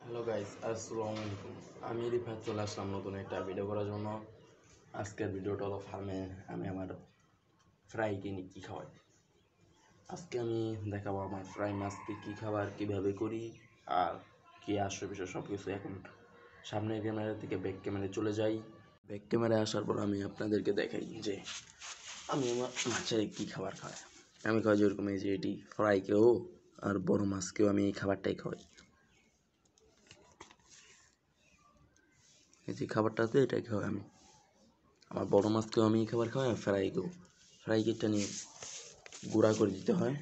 Hello guys, আসসালামু আলাইকুম। আমি রিফাত চলে আসলাম নতুন একটা ভিডিও করার জন্য। আজকের ভিডিওটা হলো ফার্মে আমি আমার ফ্রাইকে নিয়ে কী খাওয়াই। আজকে আমি দেখাবো আমার ফ্রাই মাছকে কী খাবার কীভাবে করি আর কী আসে বিষয় সব কিছু। এখন সামনের ক্যামেরা থেকে ব্যাক ক্যামেরায় চলে যাই। ব্যাক ক্যামেরায় আসার পর আমি আপনাদেরকে দেখাই যে আমি আমার মাছের কী খাবার খাওয়াই। আমি খাওয়াই যেরকম এই যে এটি ফ্রাইকেও আর বড় মাছকেও আমি এই খাবারটাই খাওয়াই। এই যে খাবারটা আছে এটাই খাওয়াই আমি। আমার বড় মাছকেও আমি এই খাবার খাওয়াই আর ফ্রাইকেটা নিয়ে গুঁড়া করে দিতে হয়।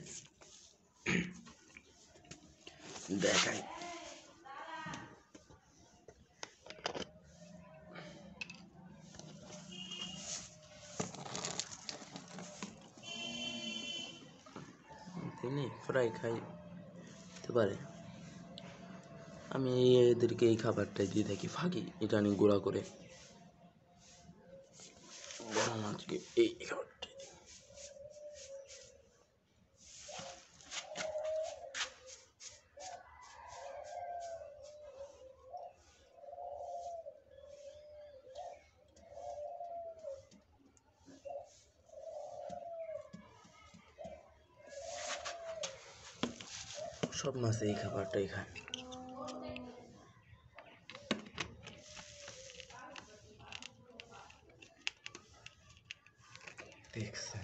দেখাই তিনি ফ্রাই খাইতে পারে। আমি এদেরকে এই খাবারটাই দিয়ে থাকি ফাঁকি। এটা আমি গুঁড়া করে বড় মাছকে এই খাবারটাই দিই। সব মাছ এই খাবারটাই খায়। দেখছে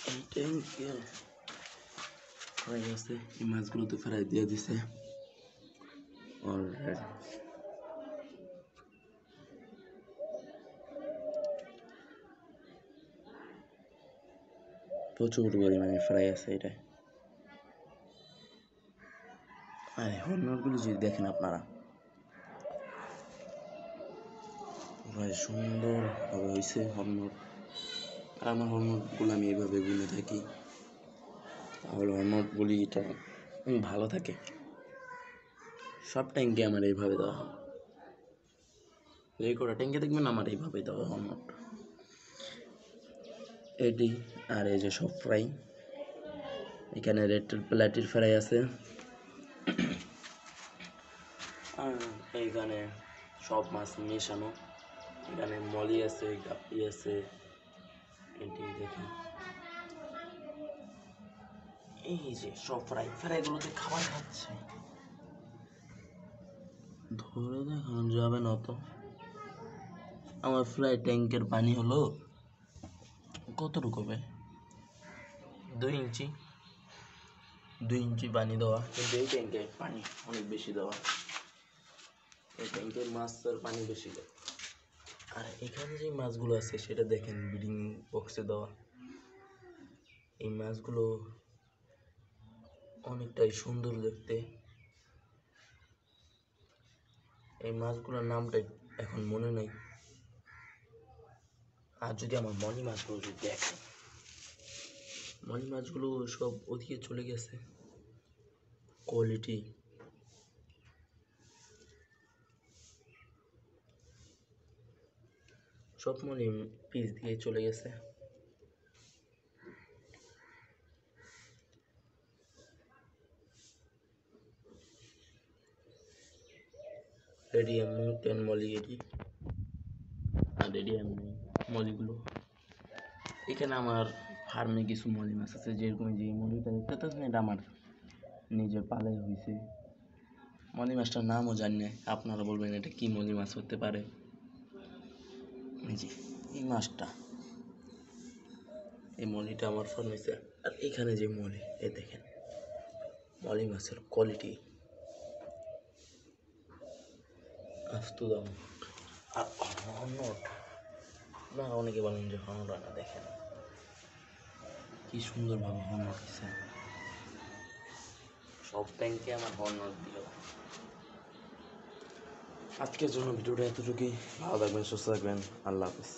এই ট্যাঙ্কে ফ্রাই আছে, এই মাছগুলো তো ফ্রাই দিয়ে দিছে অলরেডি। প্রচুর পরিমাণে ফ্রাই আছে এটা। আর হর্নগুলো যদি দেখেন আপনারা, ভাই সুন্দরভাবে হয়েছে হর্নট। আর আমার হর্নটগুলো আমি এইভাবে গুনে থাকি, তাহলে হর্নটগুলিটা ভালো থাকে। সব ট্যাঙ্কে আমার এইভাবে দেওয়া হয়, যে কটা ট্যাঙ্কে দেখবেন আমার এইভাবে দেওয়া হর্নট এটি। আর এই যে সব ফ্রাই, এখানে রেড প্লাটির ফ্রাই আছে, আর এইখানে সব মাছ মেশানো। এখানে মলি আছে, গাপ্পি আছে, এটি দেখেন। এই যে সব ফ্রাইগুলোতে খাবার খাচ্ছে, ধরে দেখানো যাবে না তো। আমার ফ্রাই ট্যাঙ্কের পানি হলো কতটুকু হবে, 2 ইঞ্চি। 2 ইঞ্চি পানি দেওয়া, কিন্তু এই ট্যাঙ্কে পানি অনেক বেশি দেওয়া। এই ট্যাঙ্কের মাছের পানি বেশি দেয়। আর এখানে যে মাছগুলো আছে সেটা দেখেন ব্রিডিং বক্সে দেওয়া। এই মাছগুলো অনেকটাই সুন্দর দেখতে। এই মাছগুলোর নামটা এখন মনে নেই। আর যদি আমার মনি মাছগুলো যদি দেখেন, মনি মাছগুলো সব ওদিকে চলে গেছে। কোয়ালিটি সব মনি পিস দিয়ে চলে গেছে। রেডিয়াম 10 মলি এটি, আর রেডিয়াম মলিগুলো। এখানে আমার ফার্মে কিছু মলি মাছ আছে, যেরকম যে মলিটা দেখতে এটা আমার নিজের পালাই হয়েছে। মলি মাছটার নামও জানি না, আপনারা বলবেন এটা কি মলি মাছ হতে পারে। এই মাছটা, এই মলিটা আমার ফার্ম হয়েছে। আর এখানে যে মলি, এ দেখেন মলি মাছের কোয়ালিটি আস্ত দাম। আর হর্নট, আপনারা অনেকে বলেন যে হর্নট না, দেখেন কি সুন্দরভাবে হর্নট হয়েছে। সব ট্যাঙ্কে আমার হর্নট দিল। আজকের জন্য ভিডিওটা এতটুকুই। ভালো থাকবেন, সুস্থ থাকবেন, আল্লাহ হাফেজ।